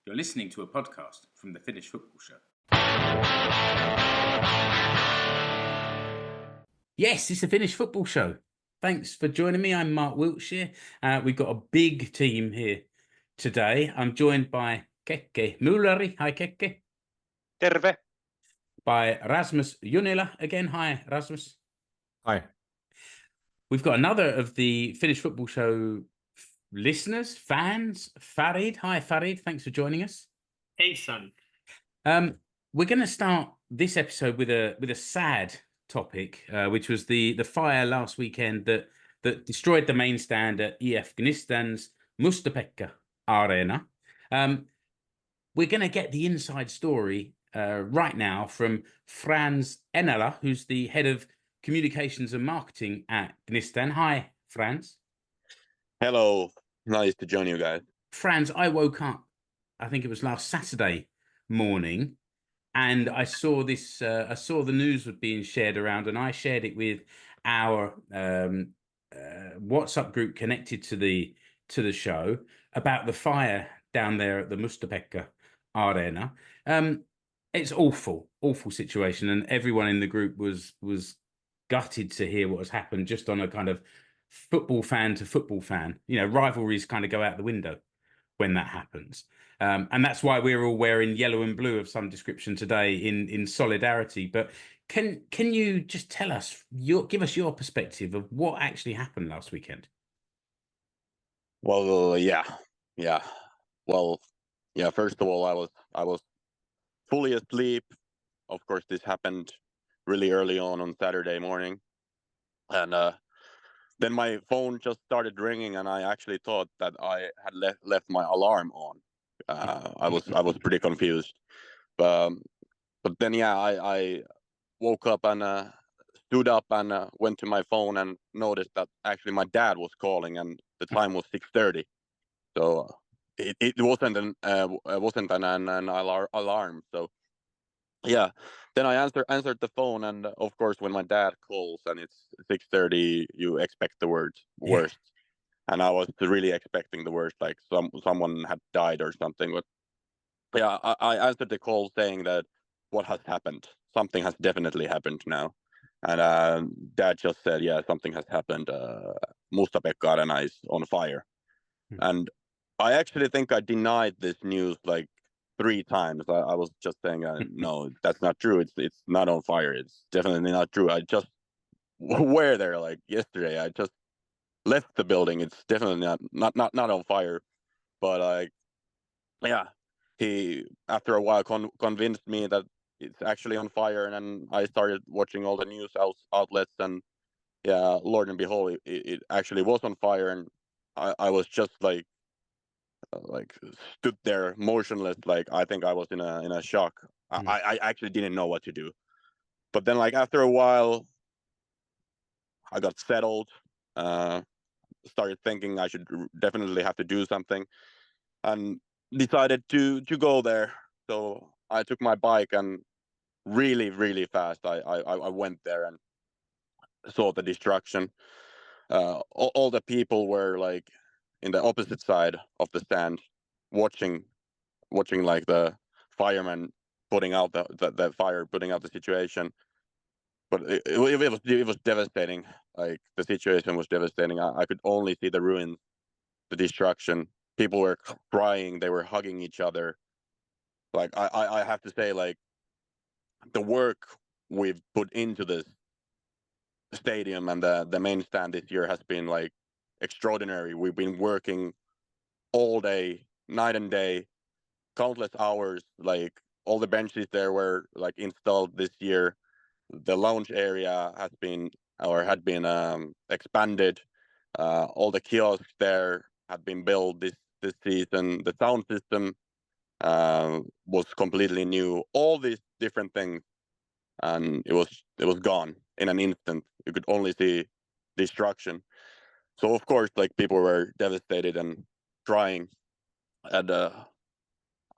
You're listening to a podcast from the Finnish Football Show. Yes, it's the Finnish Football Show. Thanks for joining me. I'm Mark Wiltshire. We've got a big team here today. I'm joined by Kekke Mülleri. Hi, Kekke. Terve. By Rasmus Junila again. Hi, Rasmus. Hi. We've got another of the Finnish Football Show listeners, fans, Farid. Hi, Farid. Thanks for joining us. Hey, son. We're going to start this episode with a sad topic, which was the fire last weekend that destroyed the main stand at IF Gnistan's Mustapekka Areena. We're going to get the inside story right now from Frans Enala, who's the head of communications and marketing at Gnistan. Hi, Frans. Hello. Nice to join you guys. Frans, I woke up, I think it was last Saturday morning, and I saw this. I saw the news was being shared around, and I shared it with our WhatsApp group connected to the show about the fire down there at the Mustapekka Areena. It's awful situation, and everyone in the group was gutted to hear what has happened. Just on a kind of football fan to football fan, rivalries kind of go out the window when that happens. And that's why we're all wearing yellow and blue of some description today in solidarity. But can you just tell us, give us your perspective of what actually happened last weekend? Well, yeah. Well, yeah. First of all, I was fully asleep. Of course, this happened really early on Saturday morning, and then my phone just started ringing, and I actually thought that I had left my alarm on. I was pretty confused, but then I woke up and stood up and went to my phone and noticed that actually my dad was calling, and the time was 6:30. So it wasn't an alarm. So yeah, then I answered the phone, and of course when my dad calls and it's 6:30, you expect the worst. Yeah. And I was really expecting the worst, like someone had died or something. But yeah, I answered the call saying that what has happened? Something has definitely happened now. And Dad just said, yeah, something has happened. Mustapekka Areena is on fire. And I actually think I denied this news like 3 times. I was just saying, no, that's not true. It's not on fire. It's definitely not true. I just were there like yesterday. I just left the building. It's definitely not on fire. But yeah, he after a while convinced me that it's actually on fire, and then I started watching all the news outlets, and yeah, Lord and behold, it actually was on fire, and I was just like stood there motionless, like I think I was in a shock. I actually didn't know what to do. But then like after a while, I got settled. Started thinking I should definitely have to do something, and decided to go there. So I took my bike and really fast I went there and saw the destruction. All the people were like in the opposite side of the stand, watching like the firemen putting out the fire, putting out the situation. But it was devastating. Like the situation was devastating. I could only see the ruins, the destruction. People were crying. They were hugging each other. Like I have to say, like the work we've put into this stadium and the main stand this year has been like extraordinary. We've been working all day, night and day, countless hours. Like all the benches there were like installed this year. The lounge area had been expanded. All the kiosks there had been built this season. The sound system was completely new. All these different things, and it was gone in an instant. You could only see destruction. So of course, like people were devastated and crying, and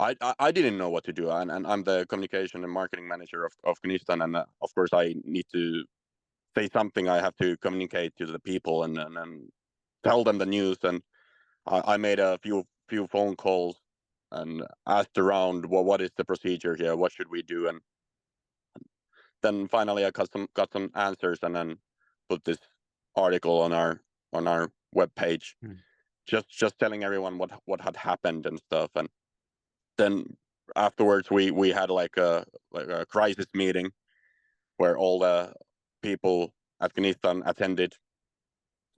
I didn't know what to do, and I'm the communication and marketing manager of Gnistan, and of course I need to say something. I have to communicate to the people and tell them the news, and I made a few phone calls and asked around, well, what is the procedure here? What should we do? And then finally I got some answers, and then put this article on our webpage, just telling everyone what had happened and stuff. And then afterwards we had like a crisis meeting where all the people at Gnistan attended,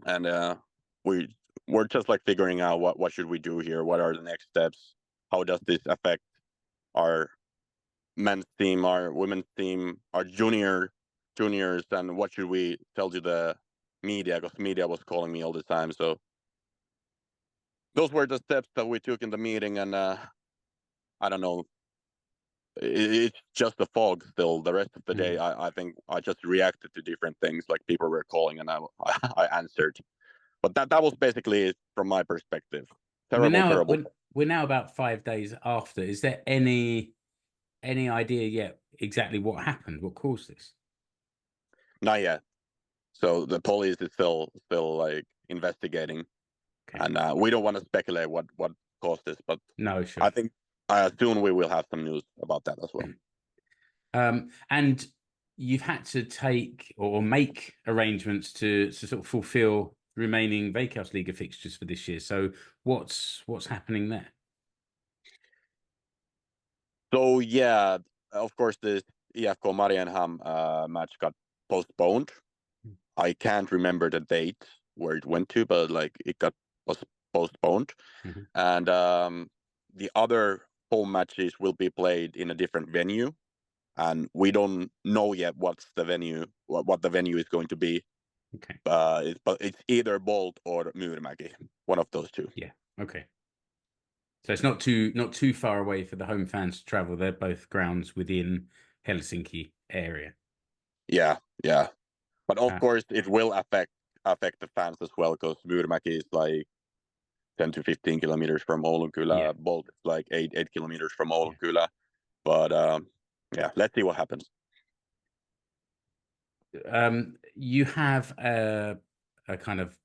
and we're just like figuring out what should we do here, what are the next steps, how does this affect our men's team, our women's team, our juniors, and what should we tell to the media, because media was calling me all the time. So those were the steps that we took in the meeting, and I don't know, it's just a fog still. The rest of the day, I think I just reacted to different things, like people were calling and I answered. But that was basically it from my perspective. Terrible. We're now about 5 days after. Is there any idea yet exactly what happened, what caused this? Not yet. So the police is still like investigating, and we don't want to speculate what caused this. But no, sure. I think soon we will have some news about that as well. And you've had to take or make arrangements to sort of fulfill remaining Veikkausliiga fixtures for this year. So what's happening there? So yeah, of course the IFK Marienham match got postponed. I can't remember the date where it went to, but like it got postponed. And the other home matches will be played in a different venue, and we don't know yet what's the venue, what the venue is going to be. Okay. But it's either Bolt or Myyrmäki, one of those two. Yeah. Okay. So it's not too far away for the home fans to travel. They're both grounds within Helsinki area. Yeah. But of course, it will affect the fans as well, because Myyrmäki is like 10 to 15 kilometers from Oulunkylä. Yeah. Bolt is like 8 kilometers from Oulunkylä. Yeah. But yeah, let's see what happens. You have a kind of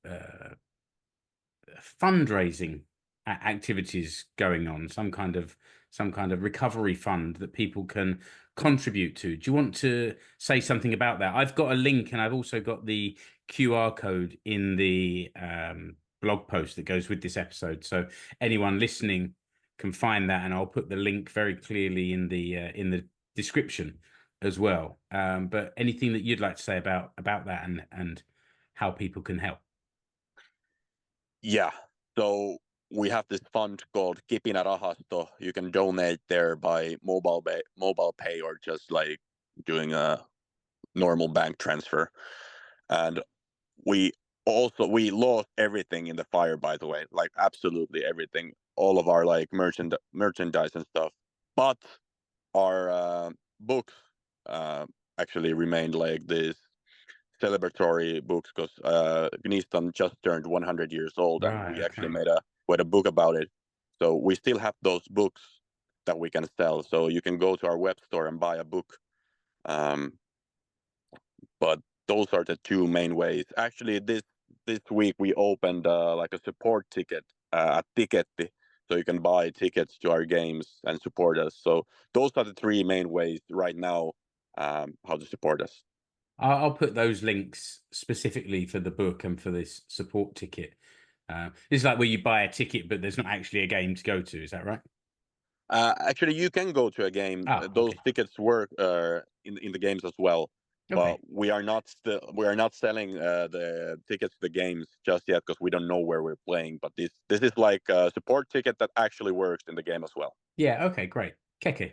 fundraising activities going on, some kind of recovery fund that people can contribute to. Do you want to say something about that? I've got a link, and I've also got the QR code in the blog post that goes with this episode, so anyone listening can find that, and I'll put the link very clearly in the description as well. But anything that you'd like to say about that and how people can help? Yeah, so we have this fund called Kipinärahasto. You can donate there by mobile pay or just like doing a normal bank transfer. And we lost everything in the fire, by the way, like absolutely everything, all of our like merchandise and stuff. But our books actually remained, like this celebratory books, because Gnistan just turned 100 years old, and we actually made a book about it. So we still have those books that we can sell. So you can go to our web store and buy a book. But those are the two main ways. Actually, this week we opened like a support ticket at Tiketti, so you can buy tickets to our games and support us. So those are the three main ways right now how to support us. I'll put those links specifically for the book and for this support ticket. This is like where you buy a ticket, but there's not actually a game to go to. Is that right? Actually, you can go to a game. Those tickets work in the games as well. But we are not selling the tickets to the games just yet, because we don't know where we're playing. But this is like a support ticket that actually works in the game as well. Yeah. Okay. Great. Keke.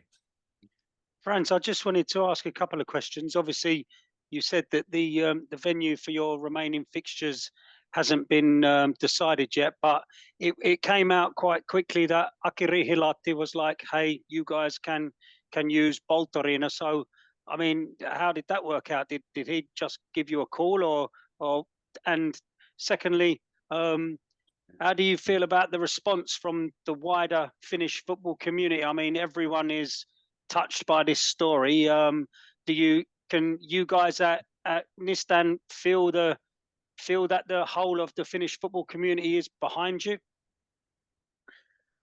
Frans, I just wanted to ask a couple of questions. Obviously, you said that the venue for your remaining fixtures hasn't been decided yet, but it came out quite quickly that Aki Rihilahti was like, "Hey, you guys can use Bolt Areena." So, I mean, how did that work out? Did he just give you a call, or? And secondly, how do you feel about the response from the wider Finnish football community? I mean, everyone is touched by this story. Can you guys at Gnistan feel that the whole of the Finnish football community is behind you?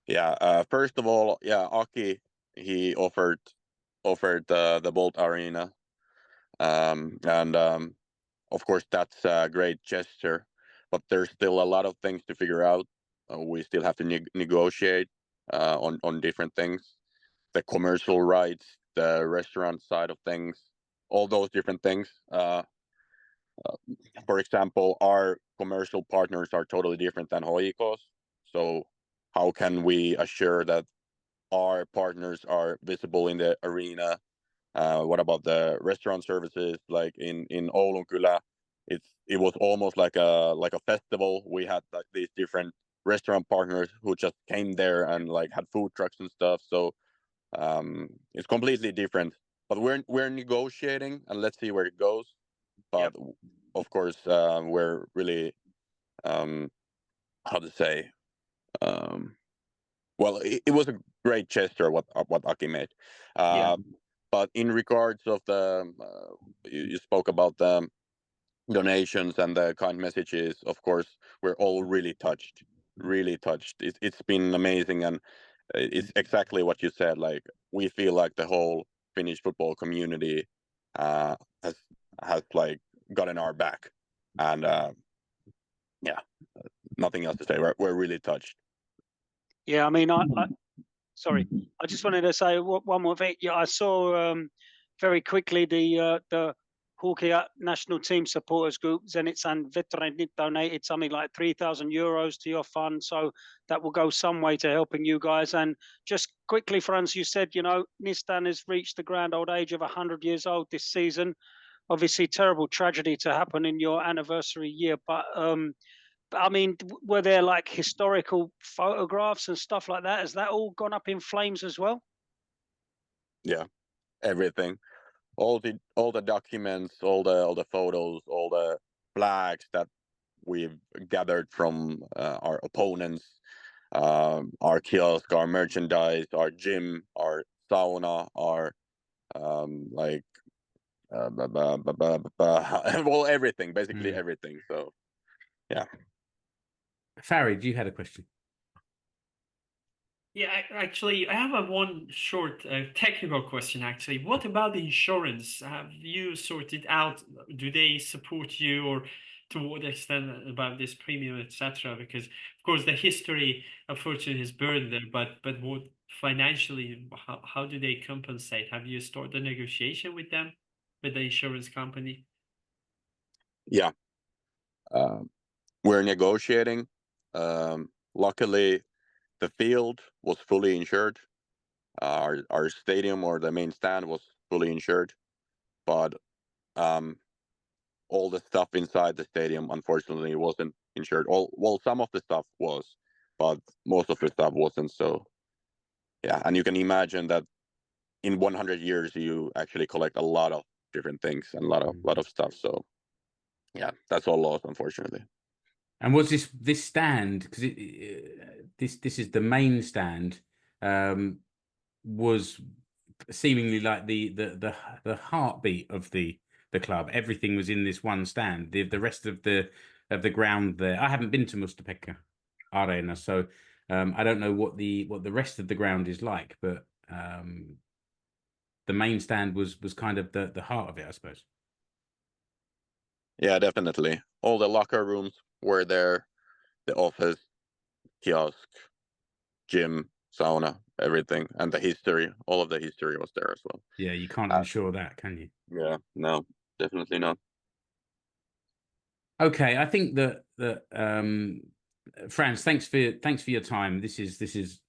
Yeah. First of all, yeah, Aki, he offered the Bolt Areena, and of course that's a great gesture. But there's still a lot of things to figure out. We still have to negotiate on different things, the commercial rights, the restaurant side of things, all those different things. For example, our commercial partners are totally different than Hoiko's. So how can we assure that our partners are visible in the arena? What about the restaurant services? Like in Oulun Kylä, it was almost like a festival. We had like these different restaurant partners who just came there and like had food trucks and stuff. So it's completely different. But we're negotiating, and let's see where it goes. But of course, we're really how to say. Well, it was a great gesture what Aki made. But in regards of the, you spoke about the donations and the kind messages. Of course, we're all really touched. Really touched. It's been amazing, and it's exactly what you said. Like we feel like the whole Finnish football community has like gotten our back, and yeah, nothing else to say. We're really touched. Yeah, I mean, sorry, I just wanted to say one more thing. Yeah, I saw very quickly the Hockey national team supporters group, Zenits and Veteranit, donated something like €3,000 to your fund. So that will go some way to helping you guys. And just quickly, Frans, you said, Gnistan has reached the grand old age of 100 years old this season. Obviously, terrible tragedy to happen in your anniversary year. But I mean, were there like historical photographs and stuff like that? Has that all gone up in flames as well? Yeah, everything. All the documents, all the photos, all the flags that we've gathered from our opponents, our kiosk, our merchandise, our gym, our sauna, our well, everything, basically everything. So yeah. Farid, you had a question. Yeah, actually, I have one short technical question, actually. What about the insurance? Have you sorted out, do they support you, or to what extent about this premium, etc.? Because, of course, the history, unfortunately, is burned there, but what financially, how do they compensate? Have you started a negotiation with them, with the insurance company? Yeah. We're negotiating. Luckily, the field was fully insured. Our stadium or the main stand was fully insured, but all the stuff inside the stadium unfortunately wasn't insured. Well, some of the stuff was, but most of the stuff wasn't. So yeah, and you can imagine that in 100 years you actually collect a lot of different things and a lot of stuff. So yeah, that's all lost, unfortunately. And was this stand, because this is the main stand, was seemingly like the heartbeat of the club. Everything was in this one stand. The rest of the ground there. I haven't been to Mustapekka Areena, so I don't know what the rest of the ground is like, but the main stand was kind of the heart of it, I suppose. Yeah, definitely. All the locker rooms were there, the office, kiosk, gym, sauna, everything, and the history. All of the history was there as well. Yeah, you can't insure that, can you? Yeah, no, definitely not. Okay, I think that Frans, thanks for your time. This is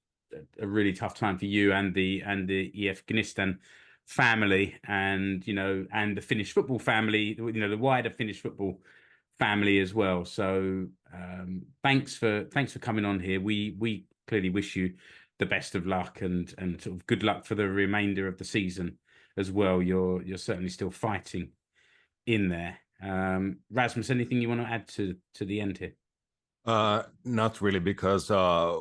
a really tough time for you and the IF Gnistan family, and and the Finnish football family, the wider Finnish football family as well. So thanks for coming on here. We clearly wish you the best of luck and sort of good luck for the remainder of the season as well. You're certainly still fighting in there. Rasmus, anything you want to add to the end here? Not really, because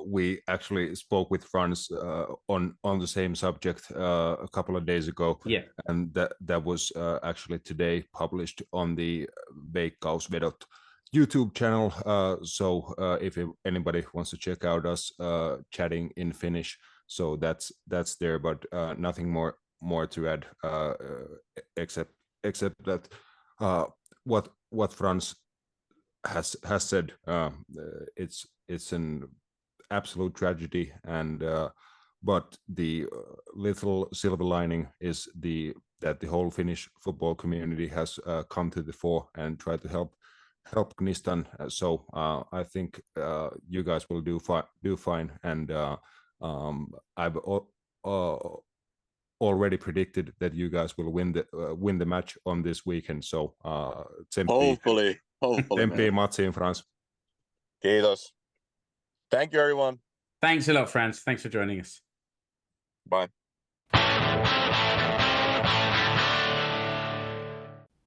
we actually spoke with Frans on the same subject a couple of days ago. Yeah, and that was actually today published on the Veikkausliiga YouTube channel. So if anybody wants to check out us chatting in Finnish, so that's there. But nothing more to add except that what Frans has said. It's an absolute tragedy, and but the little silver lining is that the whole Finnish football community has come to the fore and tried to help Gnistan. So I think you guys will do fine, and I've already predicted that you guys will win the match on this weekend. So Hopefully. Tsemppi matsiin, Frans. Kiitos. Thank you, everyone. Thanks a lot, Frans. Thanks for joining us. Bye.